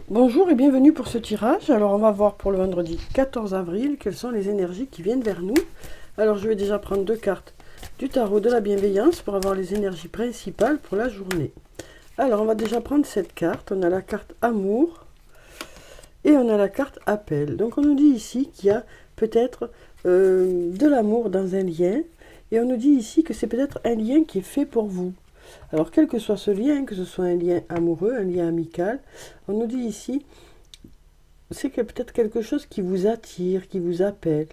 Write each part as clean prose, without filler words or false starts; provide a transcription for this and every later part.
Bonjour et bienvenue pour ce tirage. Alors on va voir pour le vendredi 14 avril quelles sont les énergies qui viennent vers nous. Alors je vais déjà prendre deux cartes du tarot de la bienveillance pour avoir les énergies principales pour la journée. Alors on va déjà prendre cette carte. On a la carte amour et on a la carte appel. Donc on nous dit ici qu'il y a peut-être de l'amour dans un lien et on nous dit ici que c'est peut-être un lien qui est fait pour vous. Alors, quel que soit ce lien, que ce soit un lien amoureux, un lien amical, on nous dit ici, c'est que peut-être quelque chose qui vous attire, qui vous appelle.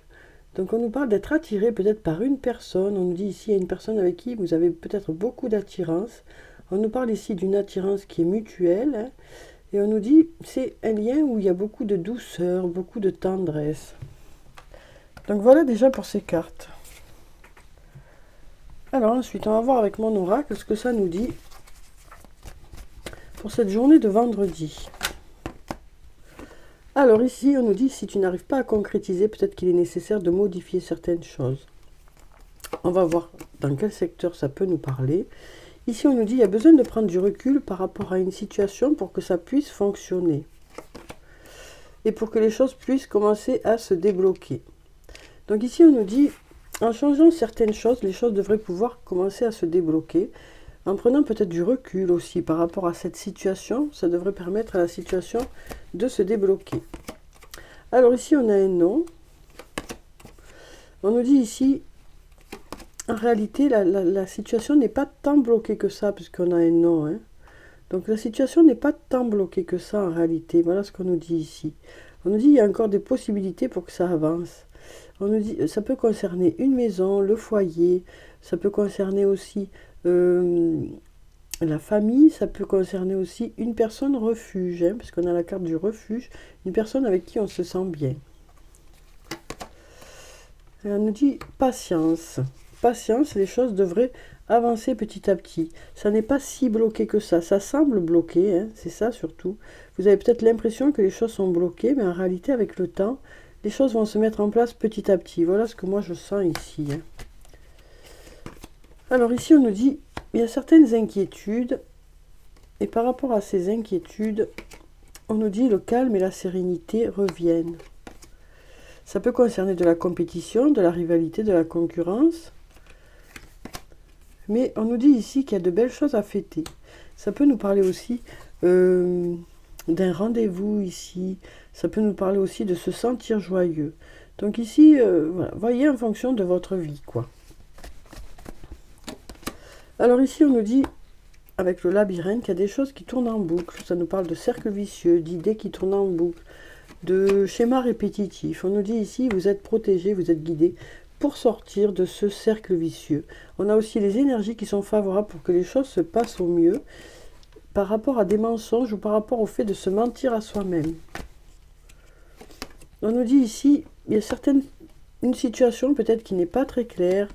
Donc, on nous parle d'être attiré peut-être par une personne. On nous dit ici, il y a une personne avec qui vous avez peut-être beaucoup d'attirance. On nous parle ici d'une attirance qui est mutuelle. Hein, et on nous dit, c'est un lien où il y a beaucoup de douceur, beaucoup de tendresse. Donc, voilà déjà pour ces cartes. Alors ensuite, on va voir avec mon oracle ce que ça nous dit pour cette journée de vendredi. Alors ici, on nous dit, si tu n'arrives pas à concrétiser, peut-être qu'il est nécessaire de modifier certaines choses. On va voir dans quel secteur ça peut nous parler. Ici, on nous dit, il y a besoin de prendre du recul par rapport à une situation pour que ça puisse fonctionner. Et pour que les choses puissent commencer à se débloquer. Donc ici, on nous dit, en changeant certaines choses, les choses devraient pouvoir commencer à se débloquer. En prenant peut-être du recul aussi par rapport à cette situation, ça devrait permettre à la situation de se débloquer. Alors ici, on a un non. On nous dit ici, en réalité, la situation n'est pas tant bloquée que ça, puisqu'on a un non. Hein. Donc la situation n'est pas tant bloquée que ça en réalité. Voilà ce qu'on nous dit ici. On nous dit qu'il y a encore des possibilités pour que ça avance. On nous dit, ça peut concerner une maison, le foyer, ça peut concerner aussi la famille, ça peut concerner aussi une personne refuge, hein, parce qu'on a la carte du refuge, une personne avec qui on se sent bien. Et on nous dit patience. Patience, les choses devraient avancer petit à petit. Ça n'est pas si bloqué que ça. Ça semble bloqué, hein, c'est ça surtout. Vous avez peut-être l'impression que les choses sont bloquées, mais en réalité, avec le temps, les choses vont se mettre en place petit à petit. Voilà ce que moi je sens ici. Hein. Alors ici, on nous dit, il y a certaines inquiétudes. Et par rapport à ces inquiétudes, on nous dit le calme et la sérénité reviennent. Ça peut concerner de la compétition, de la rivalité, de la concurrence. Mais on nous dit ici qu'il y a de belles choses à fêter. Ça peut nous parler aussi d'un rendez-vous ici. Ça peut nous parler aussi de se sentir joyeux. Donc ici, voilà, voyez en fonction de votre vie, quoi. Alors ici, on nous dit, avec le labyrinthe, qu'il y a des choses qui tournent en boucle. Ça nous parle de cercles vicieux, d'idées qui tournent en boucle, de schémas répétitifs. On nous dit ici, vous êtes protégé, vous êtes guidé pour sortir de ce cercle vicieux. On a aussi les énergies qui sont favorables pour que les choses se passent au mieux par rapport à des mensonges ou par rapport au fait de se mentir à soi-même. On nous dit ici, il y a une situation peut-être qui n'est pas très claire.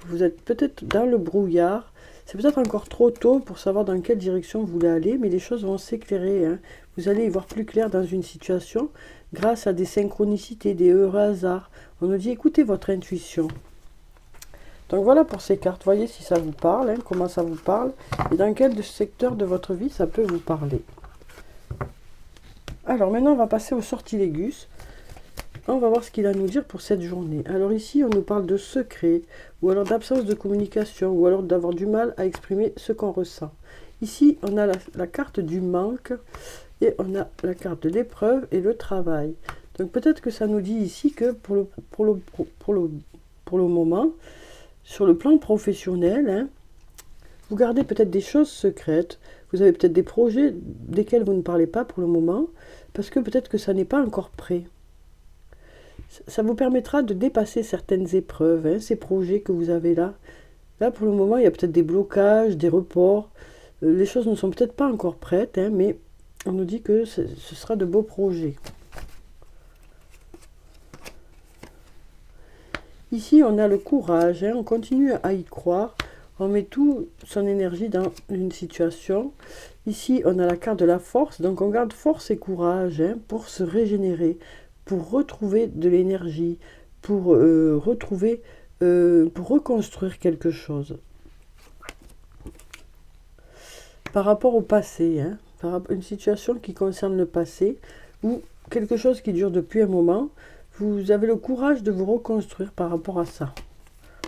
Vous êtes peut-être dans le brouillard. C'est peut-être encore trop tôt pour savoir dans quelle direction vous voulez aller, mais les choses vont s'éclairer. Hein. Vous allez y voir plus clair dans une situation grâce à des synchronicités, des heureux hasards. On nous dit écoutez votre intuition. Donc voilà pour ces cartes. Voyez si ça vous parle, hein, comment ça vous parle, et dans quel secteur de votre vie ça peut vous parler. Alors maintenant, on va passer au sortilégus. On va voir ce qu'il a à nous dire pour cette journée. Alors ici, on nous parle de secret, ou alors d'absence de communication, ou alors d'avoir du mal à exprimer ce qu'on ressent. Ici, on a la carte du manque, et on a la carte de l'épreuve et le travail. Donc peut-être que ça nous dit ici que pour le moment, sur le plan professionnel, hein, vous gardez peut-être des choses secrètes, vous avez peut-être des projets desquels vous ne parlez pas pour le moment, parce que peut-être que ça n'est pas encore prêt. Ça vous permettra de dépasser certaines épreuves, hein, ces projets que vous avez là. Là, pour le moment, il y a peut-être des blocages, des reports. Les choses ne sont peut-être pas encore prêtes, hein, mais on nous dit que ce sera de beaux projets. Ici, on a le courage, hein, on continue à y croire. On met toute son énergie dans une situation. Ici, on a la carte de la force, donc on garde force et courage, hein, pour se régénérer, pour retrouver de l'énergie, pour reconstruire quelque chose. Par rapport au passé, hein, une situation qui concerne le passé ou quelque chose qui dure depuis un moment. Vous avez le courage de vous reconstruire par rapport à ça.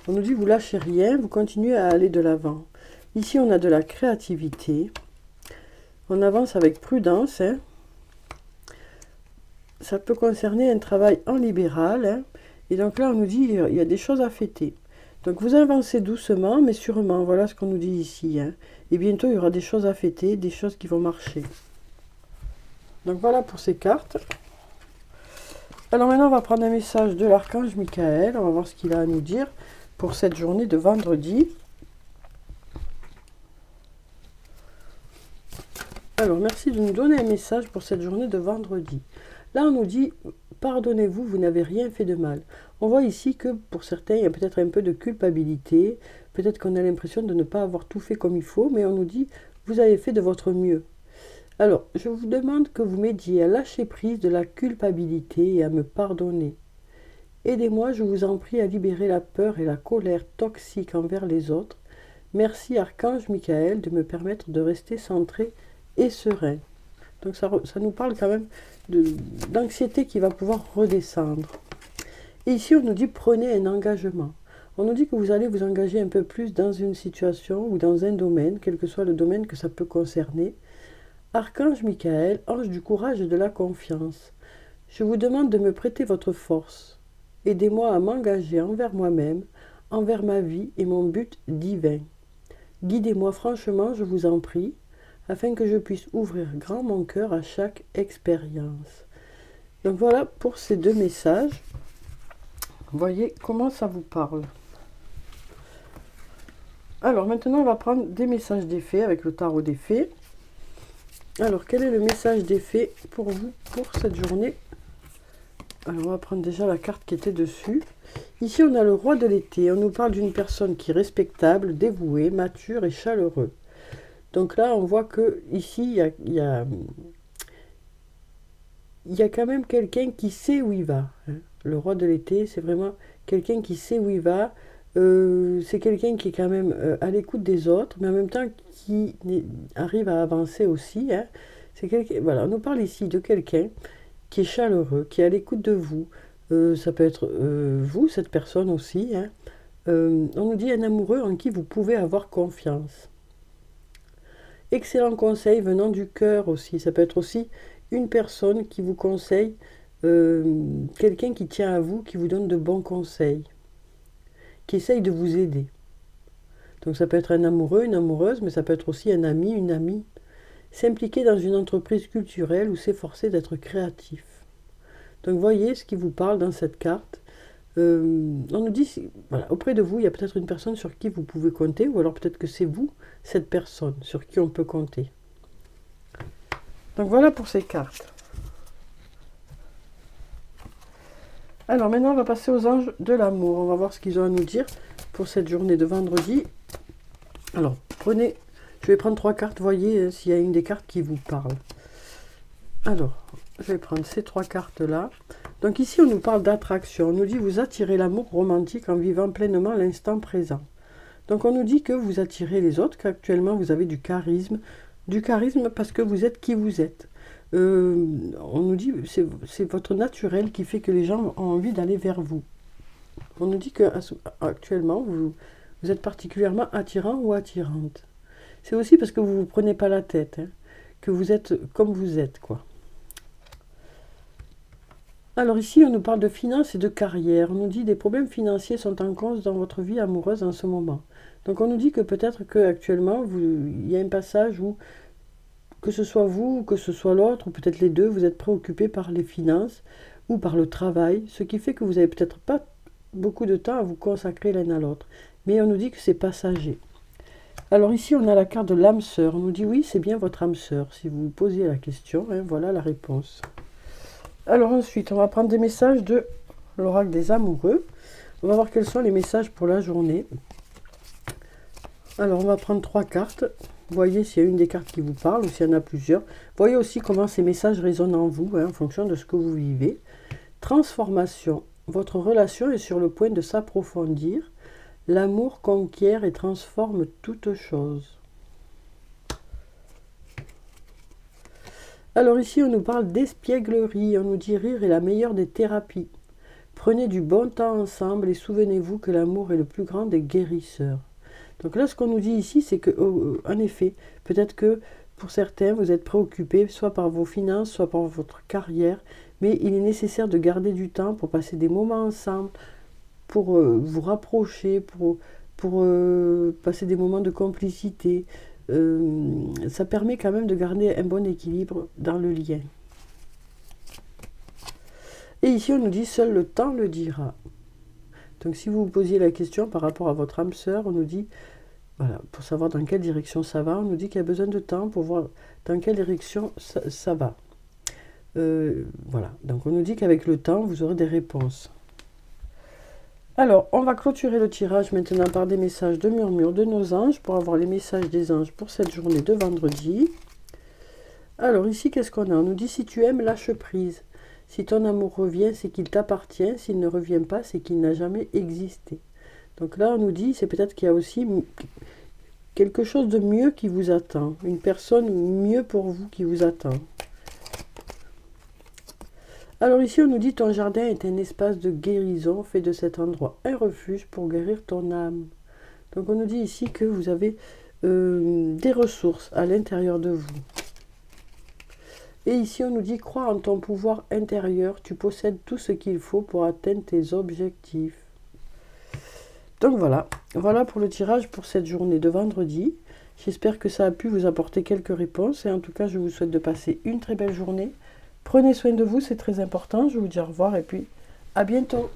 On nous dit vous lâchez rien, vous continuez à aller de l'avant. Ici, on a de la créativité. On avance avec prudence. Hein. Ça peut concerner un travail en libéral. Hein. Et donc là, on nous dit il y a des choses à fêter. Donc vous avancez doucement, mais sûrement. Voilà ce qu'on nous dit ici. Hein. Et bientôt, il y aura des choses à fêter, des choses qui vont marcher. Donc voilà pour ces cartes. Alors maintenant, on va prendre un message de l'archange Michael. On va voir ce qu'il a à nous dire pour cette journée de vendredi. Alors, merci de nous donner un message pour cette journée de vendredi. Là, on nous dit, pardonnez-vous, vous n'avez rien fait de mal. On voit ici que pour certains, il y a peut-être un peu de culpabilité. Peut-être qu'on a l'impression de ne pas avoir tout fait comme il faut, mais on nous dit, vous avez fait de votre mieux. Alors, je vous demande que vous m'aidiez à lâcher prise de la culpabilité et à me pardonner. Aidez-moi, je vous en prie, à libérer la peur et la colère toxique envers les autres. Merci, Archange Michael, de me permettre de rester centré et serein. Donc ça nous parle quand même d'anxiété qui va pouvoir redescendre. Et ici, on nous dit, prenez un engagement. On nous dit que vous allez vous engager un peu plus dans une situation ou dans un domaine, quel que soit le domaine que ça peut concerner. Archange Michael, ange du courage et de la confiance, je vous demande de me prêter votre force. Aidez-moi à m'engager envers moi-même, envers ma vie et mon but divin. Guidez-moi franchement, je vous en prie, afin que je puisse ouvrir grand mon cœur à chaque expérience. Donc voilà pour ces deux messages. Voyez comment ça vous parle. Alors maintenant, on va prendre des messages des fées avec le tarot des fées. Alors, quel est le message des fées pour vous pour cette journée? Alors, on va prendre déjà la carte qui était dessus. Ici, on a le roi de l'été. On nous parle d'une personne qui est respectable, dévouée, mature et chaleureux. Donc là, on voit que ici, il y a quand même quelqu'un qui sait où il va. Hein. Le roi de l'été, c'est vraiment quelqu'un qui sait où il va. C'est quelqu'un qui est quand même à l'écoute des autres, mais en même temps qui arrive à avancer aussi. Hein. C'est voilà, on nous parle ici de quelqu'un qui est chaleureux, qui est à l'écoute de vous. Ça peut être vous, cette personne aussi. Hein. On nous dit un amoureux en qui vous pouvez avoir confiance. Excellent conseil venant du cœur aussi. Ça peut être aussi une personne qui vous conseille, quelqu'un qui tient à vous, qui vous donne de bons conseils, qui essaye de vous aider. Donc ça peut être un amoureux, une amoureuse, mais ça peut être aussi un ami, une amie. S'impliquer dans une entreprise culturelle ou s'efforcer d'être créatif. Donc voyez ce qui vous parle dans cette carte. On nous dit, voilà, auprès de vous, il y a peut-être une personne sur qui vous pouvez compter, ou alors peut-être que c'est vous, cette personne, sur qui on peut compter. Donc voilà pour ces cartes. Alors maintenant, on va passer aux anges de l'amour. On va voir ce qu'ils ont à nous dire pour cette journée de vendredi. Alors, je vais prendre 3 cartes, voyez s'il y a une des cartes qui vous parle. Alors, je vais prendre ces 3 cartes-là. Donc ici, on nous parle d'attraction. On nous dit, vous attirez l'amour romantique en vivant pleinement l'instant présent. Donc on nous dit que vous attirez les autres, qu'actuellement vous avez du charisme parce que vous êtes qui vous êtes. On nous dit c'est votre naturel qui fait que les gens ont envie d'aller vers vous. On nous dit que actuellement vous êtes particulièrement attirant ou attirante. C'est aussi parce que vous ne vous prenez pas la tête, hein, que vous êtes comme vous êtes, quoi. Alors ici, on nous parle de finances et de carrière. On nous dit des problèmes financiers sont en cause dans votre vie amoureuse en ce moment. Donc on nous dit que peut-être qu'actuellement, il y a un passage où, que ce soit vous, ou que ce soit l'autre, ou peut-être les deux, vous êtes préoccupés par les finances ou par le travail, ce qui fait que vous n'avez peut-être pas beaucoup de temps à vous consacrer l'un à l'autre. Mais on nous dit que c'est passager. Alors ici, on a la carte de l'âme sœur. On nous dit oui, c'est bien votre âme sœur. Si vous vous posiez la question, hein, voilà la réponse. Alors ensuite, on va prendre des messages de l'oracle des amoureux. On va voir quels sont les messages pour la journée. Alors, on va prendre 3 cartes. Voyez s'il y a une des cartes qui vous parle ou s'il y en a plusieurs. Voyez aussi comment ces messages résonnent en vous, hein, en fonction de ce que vous vivez. Transformation. Votre relation est sur le point de s'approfondir. L'amour conquiert et transforme toute chose. Alors ici, on nous parle d'espièglerie. On nous dit rire est la meilleure des thérapies. Prenez du bon temps ensemble et souvenez-vous que l'amour est le plus grand des guérisseurs. Donc là, ce qu'on nous dit ici, c'est que, en effet, peut-être que pour certains, vous êtes préoccupés soit par vos finances, soit par votre carrière, mais il est nécessaire de garder du temps pour passer des moments ensemble, pour vous rapprocher, pour passer des moments de complicité. Ça permet quand même de garder un bon équilibre dans le lien. Et ici, on nous dit « seul le temps le dira ». Donc, si vous vous posiez la question par rapport à votre âme sœur, on nous dit, voilà, pour savoir dans quelle direction ça va, on nous dit qu'il y a besoin de temps pour voir dans quelle direction ça va. Voilà, donc on nous dit qu'avec le temps, vous aurez des réponses. Alors, on va clôturer le tirage maintenant par des messages de murmure de nos anges pour avoir les messages des anges pour cette journée de vendredi. Alors ici, qu'est-ce qu'on a? On nous dit, si tu aimes, lâche prise. Si ton amour revient, c'est qu'il t'appartient. S'il ne revient pas, c'est qu'il n'a jamais existé. Donc là, on nous dit, c'est peut-être qu'il y a aussi quelque chose de mieux qui vous attend. Une personne mieux pour vous qui vous attend. Alors ici, on nous dit, ton jardin est un espace de guérison. Fais de cet endroit un refuge pour guérir ton âme. Donc on nous dit ici que vous avez des ressources à l'intérieur de vous. Et ici, on nous dit, crois en ton pouvoir intérieur, tu possèdes tout ce qu'il faut pour atteindre tes objectifs. Donc voilà, voilà pour le tirage pour cette journée de vendredi. J'espère que ça a pu vous apporter quelques réponses. Et en tout cas, je vous souhaite de passer une très belle journée. Prenez soin de vous, c'est très important. Je vous dis au revoir et puis à bientôt.